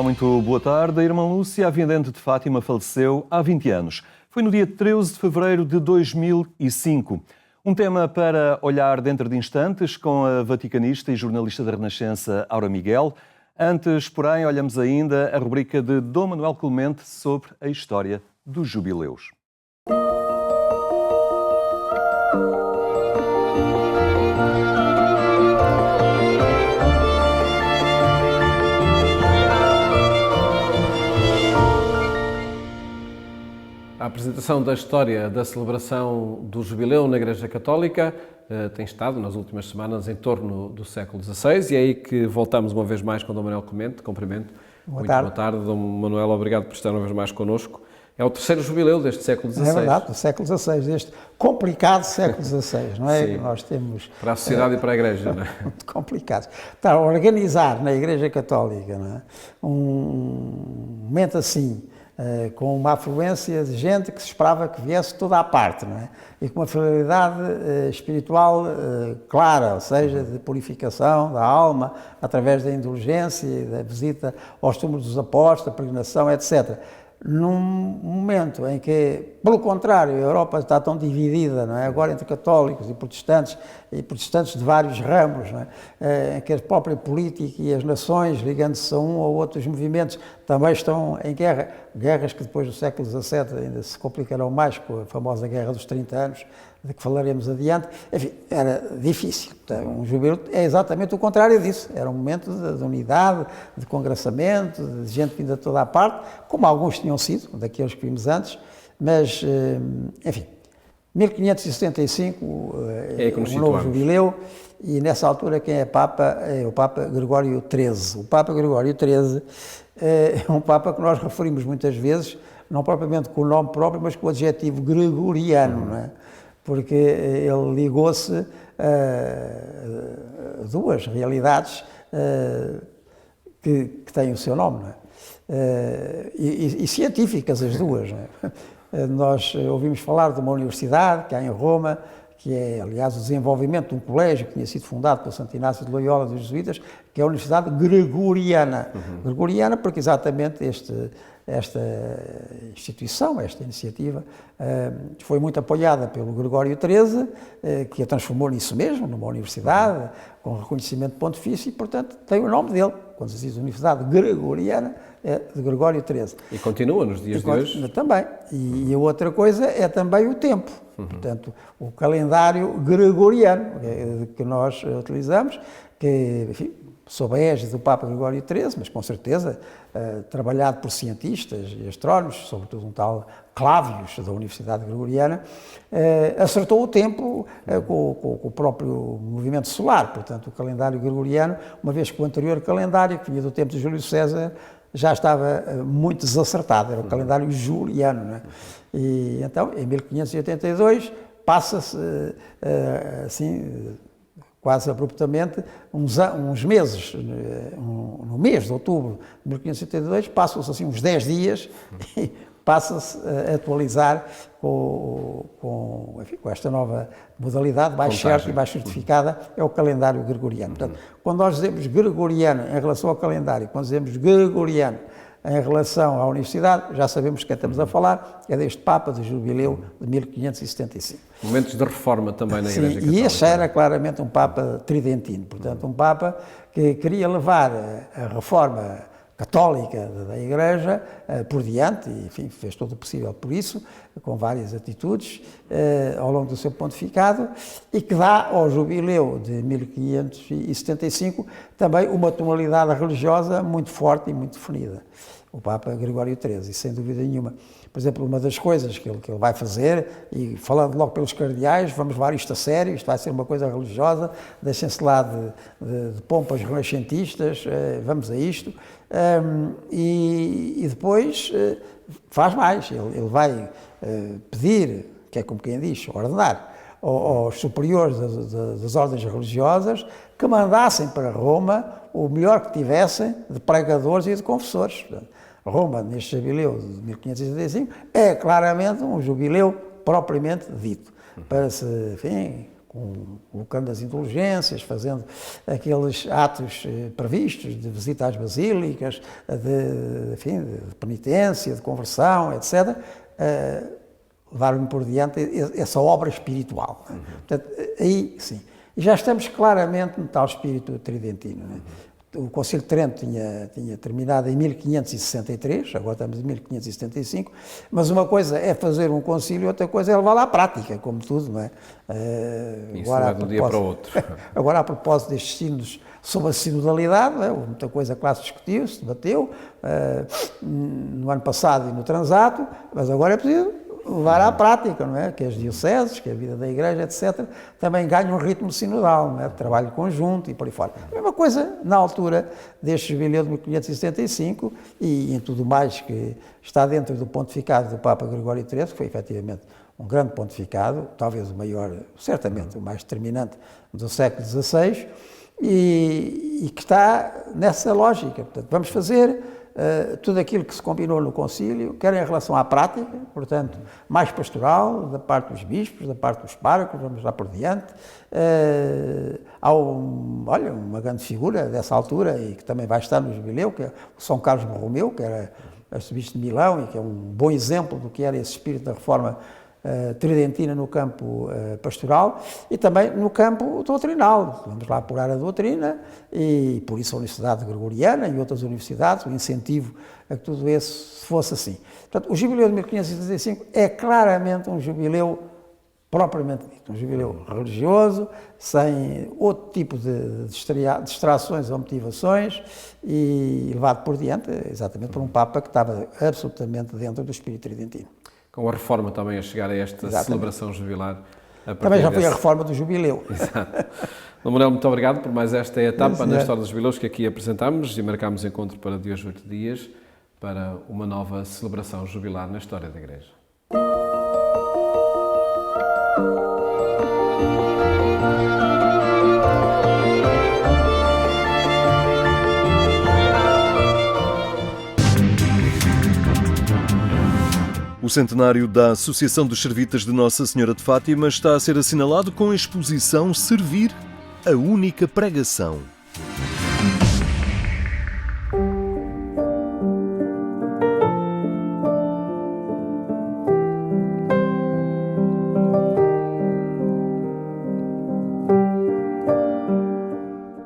Olá, muito boa tarde. A irmã Lúcia, a vidente de Fátima, faleceu há 20 anos. Foi no dia 13 de fevereiro de 2005. Um tema para olhar dentro de instantes com a vaticanista e jornalista da Renascença, Aura Miguel. Antes, porém, olhamos ainda a rubrica de Dom Manuel Clemente sobre a história dos jubileus. A apresentação da história da celebração do jubileu na Igreja Católica tem estado nas últimas semanas em torno do século XVI e é aí que voltamos uma vez mais com Dom Manuel Clemente. Cumprimento. Muito boa tarde, Dom Manuel, obrigado por estar uma vez mais connosco. É o terceiro jubileu deste século XVI. É verdade, do século XVI, deste complicado século XVI, não é? Sim. Nós temos... Para a sociedade e para a Igreja, não é? Muito complicado. Está a organizar na Igreja Católica, não é? Um momento assim, com uma afluência de gente que se esperava que viesse toda à parte, não é? E com uma finalidade espiritual clara, ou seja, de purificação da alma, através da indulgência e da visita aos túmulos dos apóstolos, da peregrinação, etc. Num momento em que, pelo contrário, a Europa está tão dividida, não é? Agora entre católicos e protestantes de vários ramos, não é? Em que a própria política e as nações, ligando-se a um ou outros movimentos, também estão em guerra, guerras que depois do século XVII ainda se complicarão mais com a famosa Guerra dos 30 anos, de que falaremos adiante. Enfim, era difícil. Um jubileu é exatamente o contrário disso. Era um momento de unidade, de congraçamento, de gente vinda de toda a parte, como alguns tinham sido, daqueles que vimos antes, mas, enfim, 1575 é um novo jubileu, e nessa altura quem é Papa é o Papa Gregório XIII. O Papa Gregório XIII é um Papa que nós referimos muitas vezes, não propriamente com o nome próprio, mas com o adjetivo gregoriano, não é? Porque ele ligou-se a duas realidades que têm o seu nome, não é? E científicas as duas, não é? Nós ouvimos falar de uma universidade que há em Roma, que é, aliás, o desenvolvimento de um colégio que tinha sido fundado pelo Santo Inácio de Loyola dos Jesuítas, que é a Universidade Gregoriana. Gregoriana porque exatamente esta instituição, esta iniciativa, foi muito apoiada pelo Gregório XIII, que a transformou nisso mesmo, numa universidade, com reconhecimento pontifício, e, portanto, tem o nome dele. Quando se diz Universidade Gregoriana, é de Gregório XIII. E continua nos dias de hoje? Também. E a outra coisa é também o tempo. Portanto, o calendário gregoriano que nós utilizamos, que, enfim, sob a égide do Papa Gregório XIII, mas com certeza trabalhado por cientistas e astrónomos, sobretudo um tal Clavius, da Universidade Gregoriana, acertou o tempo com o próprio movimento solar. Portanto, o calendário gregoriano, uma vez que o anterior calendário, que vinha do tempo de Júlio César, já estava muito desacertado, era o calendário juliano, não é? E então, em 1582, passa-se, assim, quase abruptamente, uns meses, no mês de outubro de 1582, passam-se assim uns 10 dias e passa-se a atualizar enfim, com esta nova modalidade, mais certa e mais certificada, é o calendário gregoriano. Portanto, quando nós dizemos gregoriano em relação ao calendário, quando dizemos gregoriano em relação à universidade, já sabemos de quem estamos a falar, é deste Papa de Jubileu de 1575. Momentos de reforma também na Igreja Católica. E este era claramente um Papa tridentino, portanto um Papa que queria levar a reforma católica da Igreja por diante, e enfim, fez todo o possível por isso, com várias atitudes ao longo do seu pontificado, e que dá ao jubileu de 1575 também uma tonalidade religiosa muito forte e muito definida. O Papa Gregório XIII, e sem dúvida nenhuma. Por exemplo, uma das coisas que ele vai fazer, e falando logo pelos cardeais, vamos levar isto a sério, isto vai ser uma coisa religiosa, deixem-se lá de pompas renascentistas, vamos a isto. E depois faz mais, ele vai pedir, que é como quem diz, ordenar, aos superiores das ordens religiosas que mandassem para Roma o melhor que tivessem de pregadores e de confessores. Roma, neste jubileu de 1575, é claramente um jubileu propriamente dito, para se, enfim, colocando as indulgências, fazendo aqueles atos previstos de visita às basílicas, de penitência, de conversão, etc., levaram por diante essa obra espiritual. Uhum. Portanto, aí sim. E já estamos claramente no tal espírito tridentino. Né? O Concílio de Trento tinha terminado em 1563, agora estamos em 1575, mas uma coisa é fazer um concílio, outra coisa é levá-lo à prática, como tudo, não é? Isso não é de um dia para o outro. Agora, a propósito destes sínodos sobre a sinodalidade, não é? Muita coisa que lá se discutiu, se debateu, no ano passado e no transato, mas agora é preciso levar à prática, não é? Que as dioceses, que a vida da Igreja, etc., também ganham um ritmo sinodal, não é? De trabalho conjunto e por aí fora. A mesma coisa na altura deste jubileu de 1575 e em tudo mais que está dentro do pontificado do Papa Gregório XIII, que foi efetivamente um grande pontificado, talvez o maior, certamente o mais determinante do século XVI, e que está nessa lógica. Portanto, vamos fazer tudo aquilo que se combinou no concílio, quer em relação à prática, portanto, mais pastoral, da parte dos bispos, da parte dos párocos, vamos lá por diante. Há uma grande figura dessa altura e que também vai estar no jubileu, que é o São Carlos Borromeu, que era arcebispo de Milão e que é um bom exemplo do que era esse espírito da reforma tridentina no campo pastoral e também no campo doutrinal. Vamos lá apurar a doutrina e por isso a Universidade Gregoriana e outras universidades, o incentivo a que tudo isso fosse assim. Portanto, o jubileu de 1575 é claramente um jubileu propriamente dito, um jubileu religioso, sem outro tipo de distrações ou motivações e levado por diante exatamente por um Papa que estava absolutamente dentro do espírito tridentino. Com a reforma também a chegar a esta celebração jubilar. Também já foi a reforma do jubileu. Exato. Dom Manuel, muito obrigado por mais esta etapa na história dos jubileus que aqui apresentámos e marcámos encontro para de hoje 8 dias para uma nova celebração jubilar na história da Igreja. O centenário da Associação dos Servitas de Nossa Senhora de Fátima está a ser assinalado com a exposição Servir, a única pregação.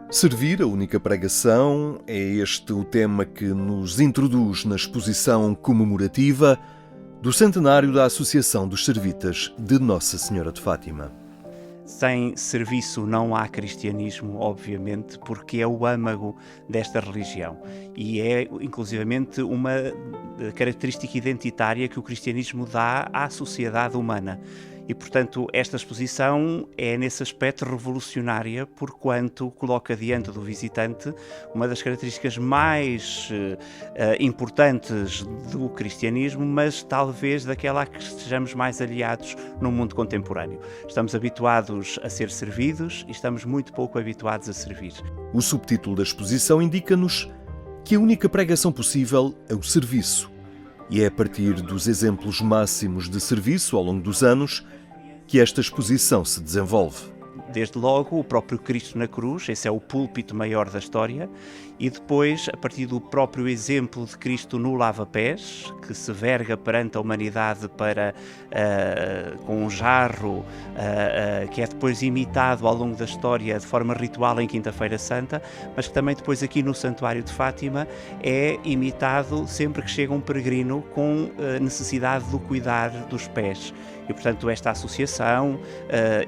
Servir, a única pregação, é este o tema que nos introduz na exposição comemorativa do centenário da Associação dos Servitas de Nossa Senhora de Fátima. Sem serviço não há cristianismo, obviamente, porque é o âmago desta religião e é, inclusivamente, uma característica identitária que o cristianismo dá à sociedade humana. E, portanto, esta exposição é, nesse aspecto, revolucionária, porquanto coloca diante do visitante uma das características mais importantes do cristianismo, mas talvez daquela a que estejamos mais aliados no mundo contemporâneo. Estamos habituados a ser servidos e estamos muito pouco habituados a servir. O subtítulo da exposição indica-nos que a única pregação possível é o serviço. E é a partir dos exemplos máximos de serviço ao longo dos anos que esta exposição se desenvolve. Desde logo, o próprio Cristo na cruz, esse é o púlpito maior da história, e depois, a partir do próprio exemplo de Cristo no lava-pés, que se verga perante a humanidade com um jarro, que é depois imitado ao longo da história de forma ritual em Quinta-feira Santa, mas que também depois aqui no Santuário de Fátima é imitado sempre que chega um peregrino com necessidade do cuidar dos pés. E, portanto, esta associação,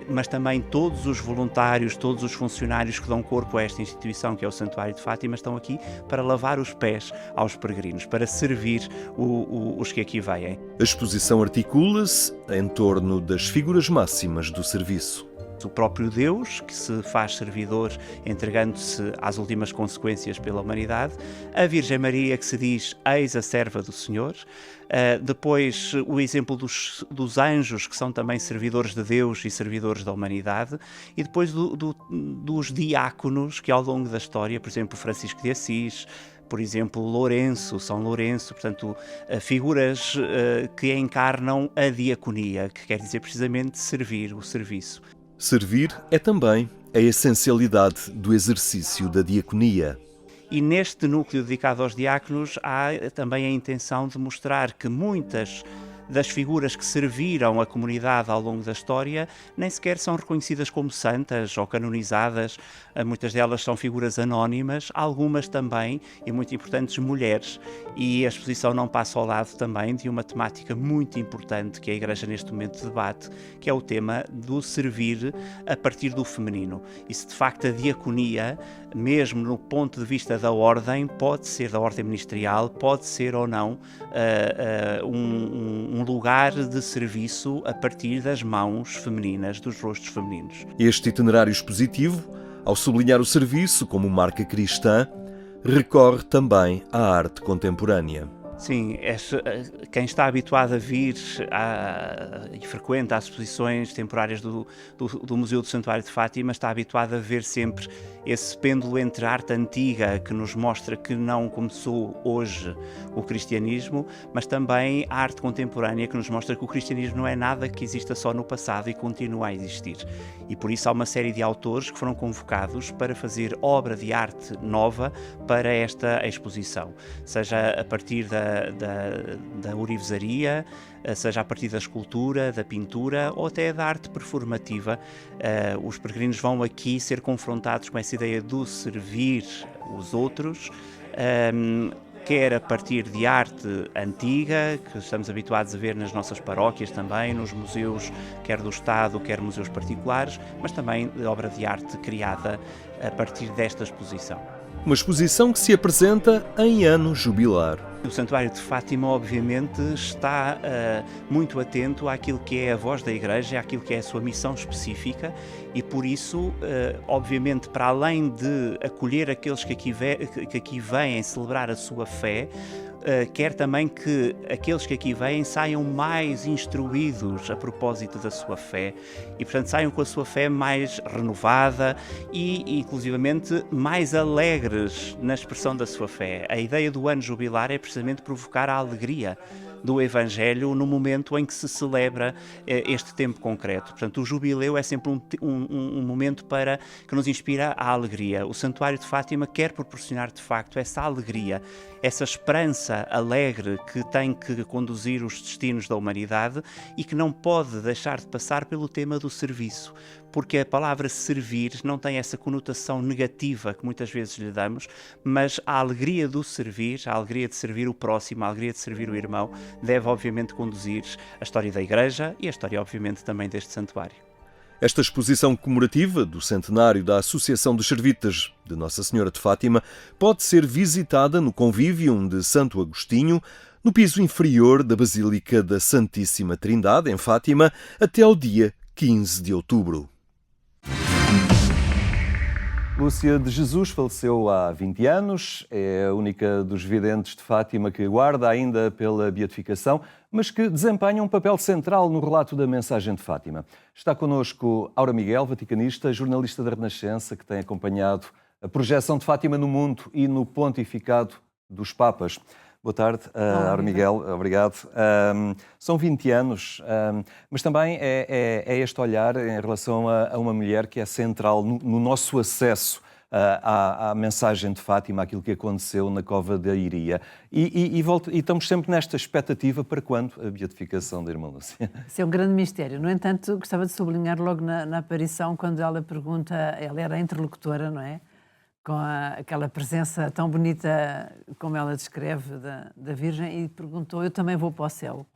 mas também todos os voluntários, todos os funcionários que dão corpo a esta instituição, que é o Santuário de Fátima, estão aqui para lavar os pés aos peregrinos, para servir os que aqui vêm. A exposição articula-se em torno das figuras máximas do serviço. O próprio Deus, que se faz servidor entregando-se às últimas consequências pela humanidade, a Virgem Maria, que se diz eis a serva do Senhor, depois o exemplo dos anjos, que são também servidores de Deus e servidores da humanidade, e depois dos diáconos, que ao longo da história, por exemplo, Francisco de Assis, por exemplo, Lourenço, São Lourenço, portanto, figuras que encarnam a diaconia, que quer dizer precisamente servir, o serviço. Servir é também a essencialidade do exercício da diaconia. E neste núcleo dedicado aos diáconos há também a intenção de mostrar que muitas das figuras que serviram a comunidade ao longo da história nem sequer são reconhecidas como santas ou canonizadas. Muitas delas são figuras anónimas, algumas também, e muito importantes, mulheres. E a exposição não passa ao lado também de uma temática muito importante que a Igreja neste momento debate, que é o tema do servir a partir do feminino. E se de facto a diaconia, mesmo no ponto de vista da ordem, pode ser da ordem ministerial, pode ser ou não um lugar de serviço a partir das mãos femininas, dos rostos femininos. Este itinerário expositivo, ao sublinhar o serviço como marca cristã, recorre também à arte contemporânea. Sim, quem está habituado a vir e frequenta as exposições temporárias do Museu do Santuário de Fátima está habituado a ver sempre esse pêndulo entre a arte antiga, que nos mostra que não começou hoje o cristianismo, mas também a arte contemporânea, que nos mostra que o cristianismo não é nada que exista só no passado e continua a existir. E por isso há uma série de autores que foram convocados para fazer obra de arte nova para esta exposição, seja a partir da ourivesaria, seja a partir da escultura, da pintura ou até da arte performativa. Os peregrinos vão aqui ser confrontados com essa ideia do servir os outros, quer a partir de arte antiga, que estamos habituados a ver nas nossas paróquias também, nos museus, quer do Estado, quer museus particulares, mas também de obra de arte criada a partir desta exposição. Uma exposição que se apresenta em ano jubilar. O Santuário de Fátima, obviamente, está muito atento àquilo que é a voz da Igreja, àquilo que é a sua missão específica e, por isso, obviamente, para além de acolher aqueles que aqui vêm celebrar a sua fé, quer também que aqueles que aqui vêm saiam mais instruídos a propósito da sua fé e, portanto, saiam com a sua fé mais renovada e, inclusivamente, mais alegres na expressão da sua fé. A ideia do ano jubilar é precisamente provocar a alegria do Evangelho no momento em que se celebra este tempo concreto. Portanto, o jubileu é sempre um momento que nos inspira à alegria. O Santuário de Fátima quer proporcionar, de facto, essa alegria, essa esperança alegre que tem que conduzir os destinos da humanidade e que não pode deixar de passar pelo tema do serviço, porque a palavra servir não tem essa conotação negativa que muitas vezes lhe damos, mas a alegria do servir, a alegria de servir o próximo, a alegria de servir o irmão, deve obviamente conduzir a história da Igreja e a história obviamente também deste santuário. Esta exposição comemorativa do centenário da Associação dos Servitas de Nossa Senhora de Fátima pode ser visitada no Convivium de Santo Agostinho, no piso inferior da Basílica da Santíssima Trindade, em Fátima, até ao dia 15 de outubro. Lúcia de Jesus faleceu há 20 anos, é a única dos videntes de Fátima que aguarda ainda pela beatificação, mas que desempenha um papel central no relato da mensagem de Fátima. Está connosco Aura Miguel, vaticanista, jornalista da Renascença, que tem acompanhado a projeção de Fátima no mundo e no pontificado dos Papas. Boa tarde, Aura Miguel, obrigado. São 20 anos, mas também é este olhar em relação a uma mulher que é central no nosso acesso à mensagem de Fátima, àquilo que aconteceu na Cova da Iria. E estamos sempre nesta expectativa para quando a beatificação da irmã Lúcia. Isso é um grande mistério. No entanto, gostava de sublinhar logo na aparição, quando ela pergunta, ela era a interlocutora, não é? Com aquela presença tão bonita como ela descreve da Virgem, e perguntou: eu também vou para o céu?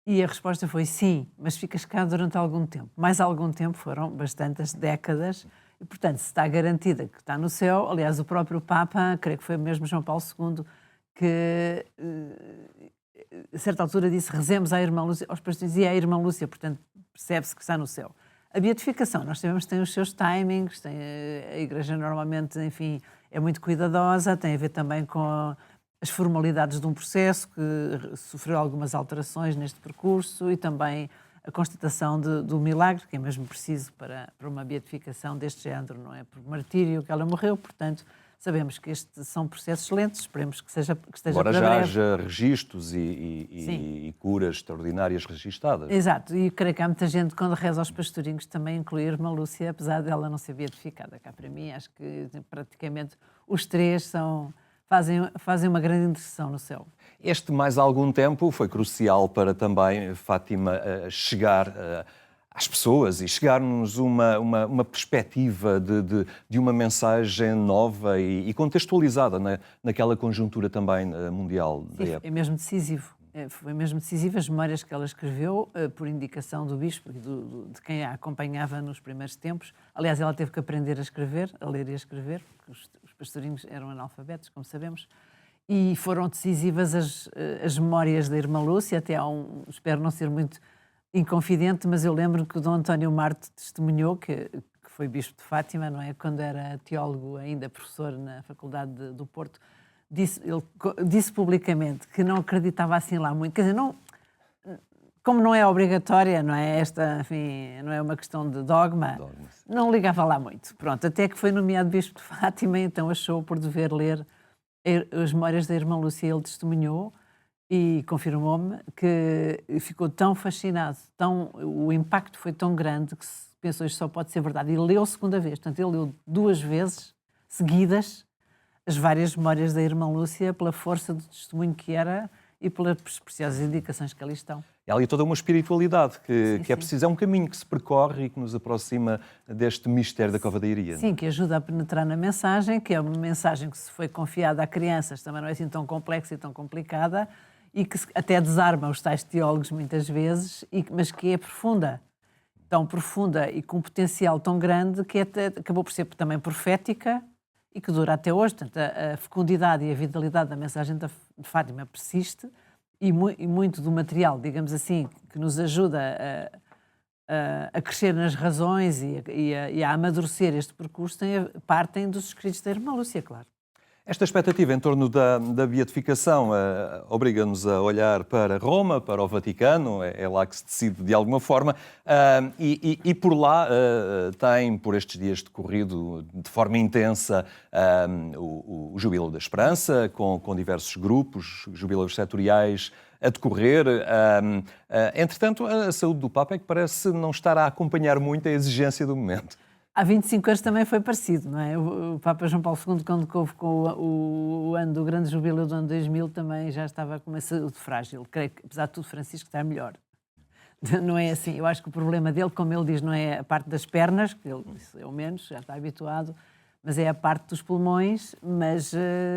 E a resposta foi sim, mas ficas cá durante algum tempo. Mais algum tempo, foram bastantes décadas, e portanto, se está garantida que está no céu, aliás, o próprio Papa, creio que foi mesmo João Paulo II, que a certa altura disse: rezemos à irmã Lúcia, aos pastores e à irmã Lúcia, portanto, percebe-se que está no céu. A beatificação, nós sabemos que tem os seus timings, a Igreja normalmente, enfim, é muito cuidadosa, tem a ver também com as formalidades de um processo que sofreu algumas alterações neste percurso e também a constatação do milagre, que é mesmo preciso para uma beatificação deste género, não é? Por martírio que ela morreu, portanto, Sabemos que estes são processos lentos, esperemos que esteja Agora para já breve. haja registros e curas extraordinárias registadas. Exato, e creio que há muita gente, quando reza aos pastorinhos, também incluir Irmã Lúcia, apesar dela não ser beatificada. Cá para mim, acho que praticamente os três fazem uma grande intercessão no céu. Este mais algum tempo foi crucial para também Fátima chegar às pessoas e chegar-nos uma perspectiva de uma mensagem nova e contextualizada naquela conjuntura também mundial da Sim, época. é mesmo decisivo. Foi mesmo decisivo as memórias que ela escreveu por indicação do bispo e de quem a acompanhava nos primeiros tempos. Aliás, ela teve que aprender a escrever, a ler e a escrever, porque os pastorinhos eram analfabetos, como sabemos, e foram decisivas as memórias da Irmã Lúcia, até espero não ser muito inconfidente, mas eu lembro que o Dom António Marte testemunhou, que foi bispo de Fátima, não é? Quando era teólogo, ainda professor na Faculdade do Porto, ele disse publicamente que não acreditava assim lá muito, quer dizer, como não é obrigatória, não é enfim, não é uma questão de dogma, não ligava lá muito. Pronto, até que foi nomeado bispo de Fátima, então achou por dever ler as memórias da Irmã Lúcia. Ele testemunhou e confirmou-me que ficou tão fascinado, o impacto foi tão grande que pensou isto só pode ser verdade. E leu a segunda vez, portanto ele leu 2 vezes seguidas as várias memórias da Irmã Lúcia pela força do testemunho que era e pelas preciosas indicações que ali estão. Há ali toda uma espiritualidade que é preciso, é um caminho que se percorre e que nos aproxima deste mistério da Cova da Iria. Sim, que ajuda a penetrar na mensagem, que é uma mensagem que se foi confiada a crianças, também não é assim tão complexa e tão complicada, e que até desarma os tais teólogos muitas vezes, mas que é profunda, tão profunda e com um potencial tão grande que acabou por ser também profética e que dura até hoje. Portanto, a fecundidade e a vitalidade da mensagem de Fátima persiste e muito do material, digamos assim, que nos ajuda a crescer nas razões e a amadurecer este percurso partem dos escritos da Irmã Lúcia, claro. Esta expectativa em torno da beatificação obriga-nos a olhar para Roma, para o Vaticano, é lá que se decide de alguma forma, e por lá tem, por estes dias decorrido de forma intensa, o Jubileu da Esperança, com diversos grupos, jubileus setoriais a decorrer. Entretanto, a saúde do Papa é que parece não estar a acompanhar muito a exigência do momento. Há 25 anos também foi parecido, não é? O Papa João Paulo II, quando convocou o ano do grande jubileu do ano 2000, também já estava com uma saúde frágil. Creio que, apesar de tudo, Francisco está melhor. Não é assim. Eu acho que o problema dele, como ele diz, não é a parte das pernas, que ele é o menos, já está habituado, mas é a parte dos pulmões. Mas,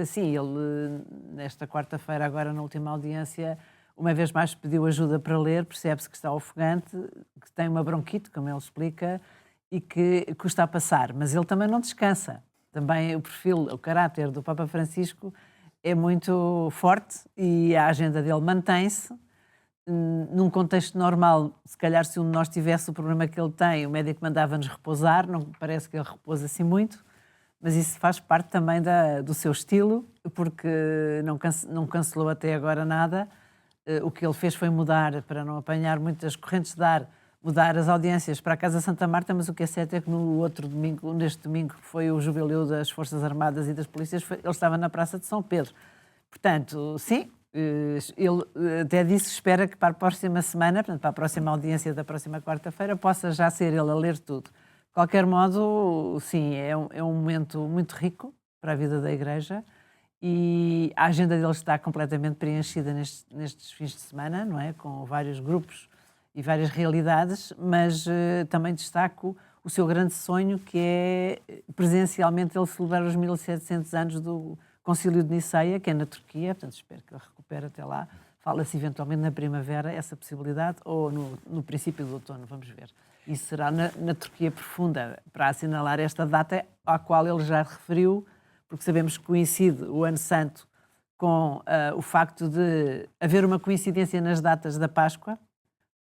sim, ele, nesta quarta-feira, agora na última audiência, uma vez mais pediu ajuda para ler, percebe-se que está ofegante, que tem uma bronquite, como ele explica, e que custa a passar, mas ele também não descansa. Também o perfil, o caráter do Papa Francisco é muito forte e a agenda dele mantém-se. Num contexto normal, se calhar se um de nós tivesse o problema que ele tem, o médico mandava-nos repousar, não parece que ele repousa assim muito, mas isso faz parte também do seu estilo, porque não cancelou até agora nada. O que ele fez foi mudar, para não apanhar muitas correntes de ar, mudar as audiências para a Casa Santa Marta, mas o que é certo é que neste domingo, que foi o jubileu das Forças Armadas e das Polícias, ele estava na Praça de São Pedro. Portanto, sim, ele até disse que espera que para a próxima semana, portanto, para a próxima audiência da próxima quarta-feira, possa já ser ele a ler tudo. De qualquer modo, sim, é um momento muito rico para a vida da Igreja e a agenda dele está completamente preenchida nestes fins de semana, não é? Com vários grupos e várias realidades, mas também destaco o seu grande sonho, que é presencialmente ele celebrar os 1700 anos do Concílio de Niceia, que é na Turquia, portanto espero que ele recupere até lá. Fala-se eventualmente na primavera essa possibilidade, ou no princípio do outono, vamos ver. Isso será na Turquia profunda, para assinalar esta data à qual ele já referiu, porque sabemos que coincide o Ano Santo com o facto de haver uma coincidência nas datas da Páscoa,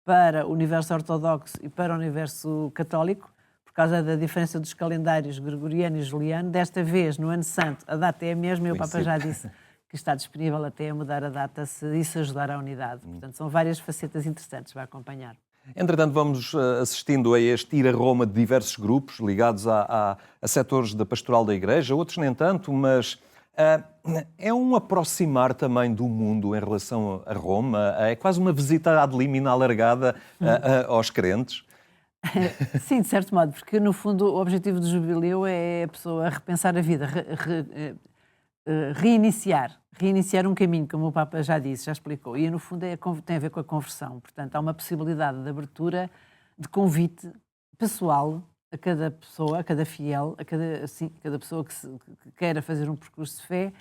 para o universo ortodoxo e para o universo católico, por causa da diferença dos calendários gregoriano e juliano. Desta vez, no Ano Santo, a data é a mesma e o Papa já disse que está disponível até a mudar a data se isso ajudar à unidade. Portanto, são várias facetas interessantes, vai acompanhar. Entretanto, vamos assistindo a este ir a Roma de diversos grupos ligados a setores da pastoral da Igreja, outros nem tanto, mas é um aproximar também do mundo em relação a Roma, é quase uma visita ad limina alargada aos crentes. Sim, de certo modo, porque no fundo o objetivo do jubileu é a pessoa repensar a vida, reiniciar um caminho, como o Papa já disse, já explicou, e no fundo tem a ver com a conversão. Portanto, há uma possibilidade de abertura, de convite pessoal a cada pessoa, a cada fiel, a cada pessoa que queira fazer um percurso de fé,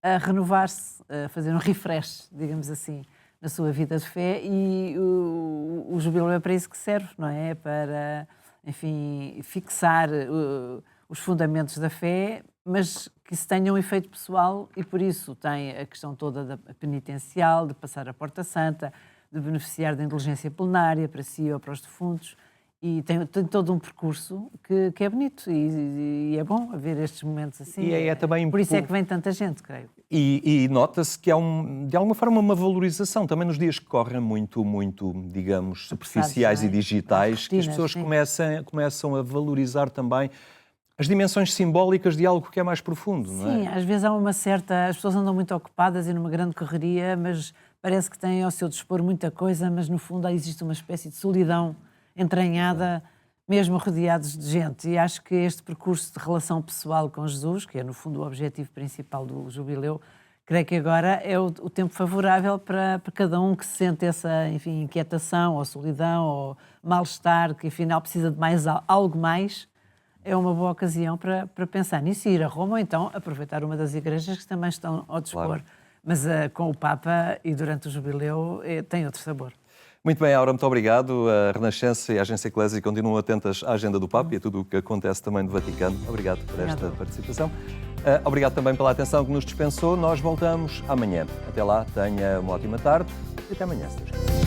a renovar-se, a fazer um refresh, digamos assim, na sua vida de fé, e o jubileu é para isso que serve, não é? Para, enfim, fixar os fundamentos da fé, mas que isso tenha um efeito pessoal, e por isso tem a questão toda da penitencial, de passar a Porta Santa, de beneficiar da indulgência plenária para si ou para os defuntos, e tem todo um percurso que é bonito e é bom haver estes momentos assim. E é também por isso é que vem tanta gente, creio. E nota-se que há, de alguma forma, uma valorização também nos dias que correm muito, digamos, superficiais e digitais, que as pessoas começam a valorizar também as dimensões simbólicas de algo que é mais profundo, não é? Sim, às vezes há uma certa... As pessoas andam muito ocupadas e numa grande correria, mas parece que têm ao seu dispor muita coisa, mas no fundo existe uma espécie de solidão entranhada, mesmo rodeados de gente. E acho que este percurso de relação pessoal com Jesus, que é no fundo o objetivo principal do jubileu, creio que agora é o tempo favorável para cada um que sente essa, enfim, inquietação ou solidão ou mal-estar, que afinal precisa de algo mais. É uma boa ocasião para pensar nisso e ir a Roma, ou então aproveitar uma das igrejas que também estão ao dispor. Claro. Mas com o Papa e durante o jubileu tem outro sabor. Muito bem, Aura, muito obrigado. A Renascença e a Agência Eclésia continuam atentas à agenda do Papa e a tudo o que acontece também no Vaticano. Obrigado por esta participação. Obrigado também pela atenção que nos dispensou. Nós voltamos amanhã. Até lá, tenha uma ótima tarde e até amanhã, se Deus quiser.